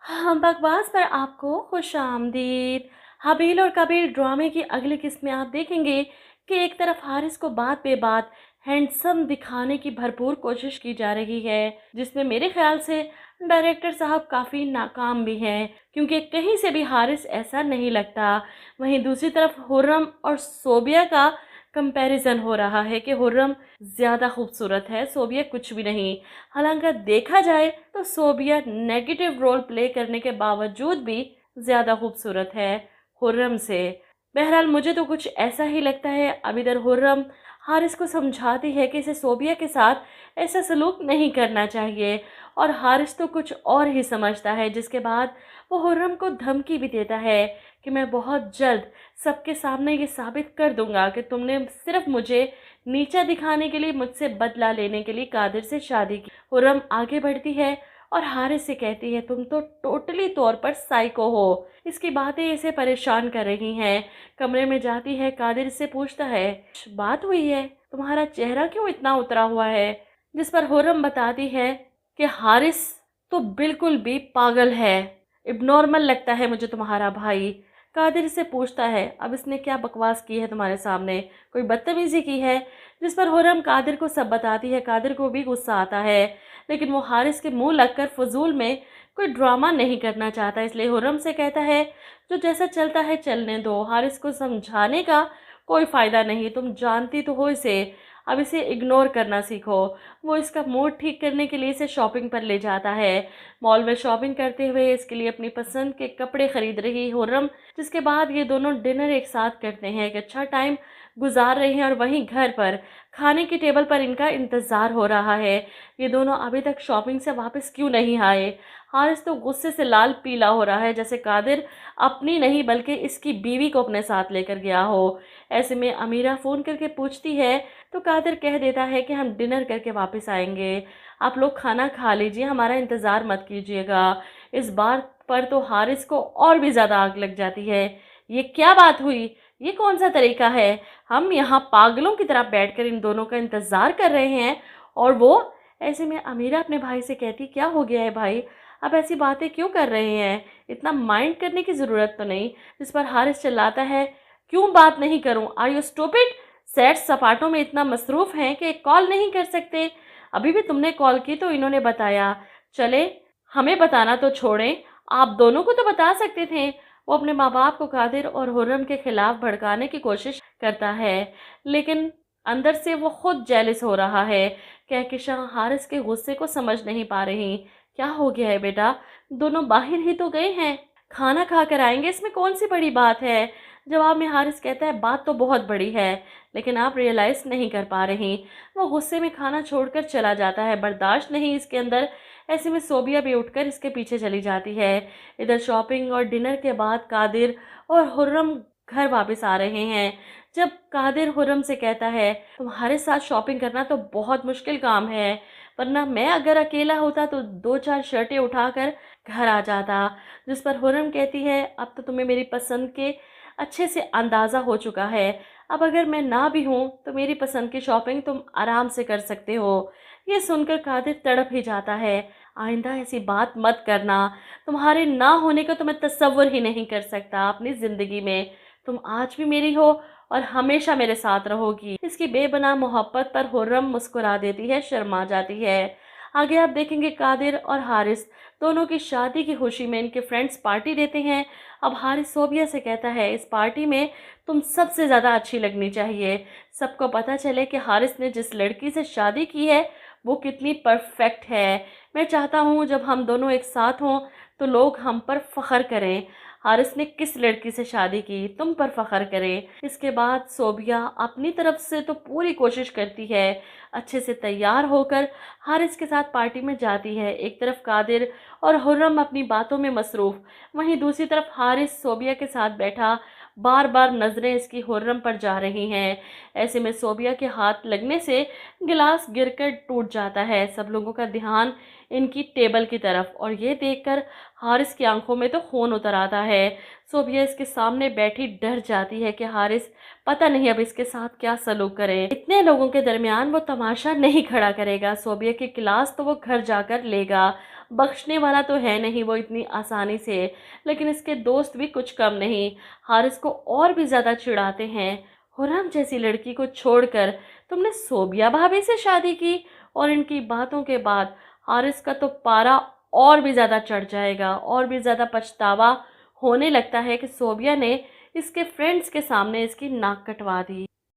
हाँ, बकवास पर आपको खुशामदीद। हाबील और काबिल ड्रामे की अगली किस्त में आप देखेंगे कि एक तरफ हारिस को बात पे बात हैंडसम दिखाने की भरपूर कोशिश की जा रही है, जिसमें मेरे ख्याल से डायरेक्टर साहब काफ़ी नाकाम भी हैं, क्योंकि कहीं से भी हारिस ऐसा नहीं लगता। वहीं दूसरी तरफ हुर्रम और सोबिया का कंपैरिजन हो रहा है कि हुर्रम ज़्यादा खूबसूरत है, सोबिया कुछ भी नहीं। हालांकि देखा जाए तो सोबिया नेगेटिव रोल प्ले करने के बावजूद भी ज़्यादा खूबसूरत है हुर्रम से। बहरहाल मुझे तो कुछ ऐसा ही लगता है। अब इधर हुर्रम हारिस को समझाती है कि इसे सोबिया के साथ ऐसा सलूक नहीं करना चाहिए, और हारिस तो कुछ और ही समझता है, जिसके बाद वो हुर्रम को धमकी भी देता है कि मैं बहुत जल्द सबके सामने ये साबित कर दूंगा कि तुमने सिर्फ मुझे नीचा दिखाने के लिए, मुझसे बदला लेने के लिए कादिर से शादी की। हुर्रम आगे बढ़ती है और हारिस से कहती है तुम तो टोटली तौर पर साइको हो। इसकी बातें इसे परेशान कर रही हैं। कमरे में जाती है, कादिर से पूछता है "कुछ बात हुई है, तुम्हारा चेहरा क्यों इतना उतरा हुआ है?" जिस पर हुर्रम बताती है कि हारिस तो बिल्कुल भी पागल है, इब्नॉर्मल लगता है मुझे तुम्हारा भाई। कादिर से पूछता है अब इसने क्या बकवास की है तुम्हारे सामने, कोई बदतमीजी की है? जिस पर हुर्रम कादिर को सब बताती है। कादिर को भी गुस्सा आता है, लेकिन वो हारिस के मुंह लगकर फजूल में कोई ड्रामा नहीं करना चाहता, इसलिए हुर्रम से कहता है जो जैसा चलता है चलने दो, हारिस को समझाने का कोई फ़ायदा नहीं, तुम जानती तो हो इसे, अब इसे इग्नोर करना सीखो। वो इसका मूड ठीक करने के लिए इसे शॉपिंग पर ले जाता है। मॉल में शॉपिंग करते हुए इसके लिए अपनी पसंद के कपड़े खरीद रही हुर्रम, जिसके बाद ये दोनों डिनर एक साथ करते हैं, एक अच्छा टाइम गुजार रहे हैं। और वहीं घर पर खाने की टेबल पर इनका इंतज़ार हो रहा है। ये दोनों अभी तक शॉपिंग से वापस क्यों नहीं आए? हारिस तो गुस्से से लाल पीला हो रहा है, जैसे कादिर अपनी नहीं बल्कि इसकी बीवी को अपने साथ लेकर गया हो। ऐसे में अमीरा फ़ोन करके पूछती है तो कादिर कह देता है कि हम डिनर करके वापस आएंगे, आप लोग खाना खा लीजिए, हमारा इंतज़ार मत कीजिएगा। इस बार पर तो हारिस को और भी ज़्यादा आग लग जाती है। ये क्या बात हुई, ये कौन सा तरीका है? हम यहाँ पागलों की तरह बैठकर इन दोनों का इंतज़ार कर रहे हैं और वो। ऐसे में अमीरा अपने भाई से कहती क्या हो गया है भाई, आप ऐसी बातें क्यों कर रहे हैं, इतना माइंड करने की ज़रूरत तो नहीं। जिस पर हारिस चिल्लाता है क्यों बात नहीं करूं, आर यू स्टूपिड? सैर सपाटों में इतना मसरूफ़ हैं कि कॉल नहीं कर सकते। अभी भी तुमने कॉल की तो इन्होंने बताया, चले हमें बताना तो छोड़ें, आप दोनों को तो बता सकते थे। वो अपने माँ बाप को कादिर और हुर्रम के खिलाफ भड़काने की कोशिश करता है, लेकिन अंदर से वो खुद जेलिस हो रहा है। कहकशां हारिस के गुस्से को समझ नहीं पा रही। क्या हो गया है बेटा, दोनों बाहर ही तो गए हैं, खाना खा कर आएंगे, इसमें कौन सी बड़ी बात है? जवाब में हारिस कहता है बात तो बहुत बड़ी है, लेकिन आप रियलाइज़ नहीं कर पा रही। वो गुस्से में खाना छोड़कर चला जाता है, बर्दाश्त नहीं इसके अंदर। ऐसे में सोबिया भी उठकर इसके पीछे चली जाती है। इधर शॉपिंग और डिनर के बाद कादिर और हुर्रम घर वापस आ रहे हैं। जब कादिर हुर्रम से कहता है तुम्हारे साथ शॉपिंग करना तो बहुत मुश्किल काम है, वरना मैं अगर अकेला होता तो दो चार शर्टें उठाकर घर आ जाता। जिस पर हुर्रम कहती है अब तो तुम्हें मेरी पसंद के अच्छे से अंदाज़ा हो चुका है, अब अगर मैं ना भी हूँ तो मेरी पसंद की शॉपिंग तुम आराम से कर सकते हो। ये सुनकर कादिर तड़प ही जाता है, आइंदा ऐसी बात मत करना, तुम्हारे ना होने का तो मैं तसव्वुर ही नहीं कर सकता अपनी ज़िंदगी में। तुम आज भी मेरी हो और हमेशा मेरे साथ रहोगी। इसकी बेबना मोहब्बत पर हुर्रम मुस्कुरा देती है, शर्मा जाती है। आगे आप देखेंगे कादिर और हारिस दोनों की शादी की खुशी में इनके फ्रेंड्स पार्टी देते हैं। अब हारिस सोबिया से कहता है इस पार्टी में तुम सबसे ज़्यादा अच्छी लगनी चाहिए, सबको पता चले कि हारिस ने जिस लड़की से शादी की है वो कितनी परफेक्ट है। मैं चाहता हूँ जब हम दोनों एक साथ हों तो लोग हम पर फ़ख्र करें, हारिस ने किस लड़की से शादी की, तुम पर फ़ख्र करें। इसके बाद सोबिया अपनी तरफ से तो पूरी कोशिश करती है, अच्छे से तैयार होकर हारिस के साथ पार्टी में जाती है। एक तरफ कादिर और हुर्रम अपनी बातों में मसरूफ़, वहीं दूसरी तरफ हारिस सोबिया के साथ बैठा, बार बार नज़रें इसकी हुर्रम पर जा रही हैं। ऐसे में सोबिया के हाथ लगने से गिलास गिरकर टूट जाता है। सब लोगों का ध्यान इनकी टेबल की तरफ, और ये देखकर हारिस की आंखों में तो खून उतर आता है। सोबिया इसके सामने बैठी डर जाती है कि हारिस पता नहीं अब इसके साथ क्या सलूक करे। इतने लोगों के दरमियान वो तमाशा नहीं खड़ा करेगा, सोबिया की क्लास तो वो घर जाकर लेगा। बख्शने वाला तो है नहीं वो इतनी आसानी से, लेकिन इसके दोस्त भी कुछ कम नहीं, हारिस को और भी ज़्यादा चिढ़ाते हैं। हुरम जैसी लड़की को छोड़कर तुमने सोबिया भाभी से शादी की। और इनकी बातों के बाद हारिस का तो पारा और भी ज़्यादा चढ़ जाएगा, और भी ज़्यादा पछतावा होने लगता है कि सोबिया ने इसके फ्रेंड्स के सामने इसकी नाक कटवा दी।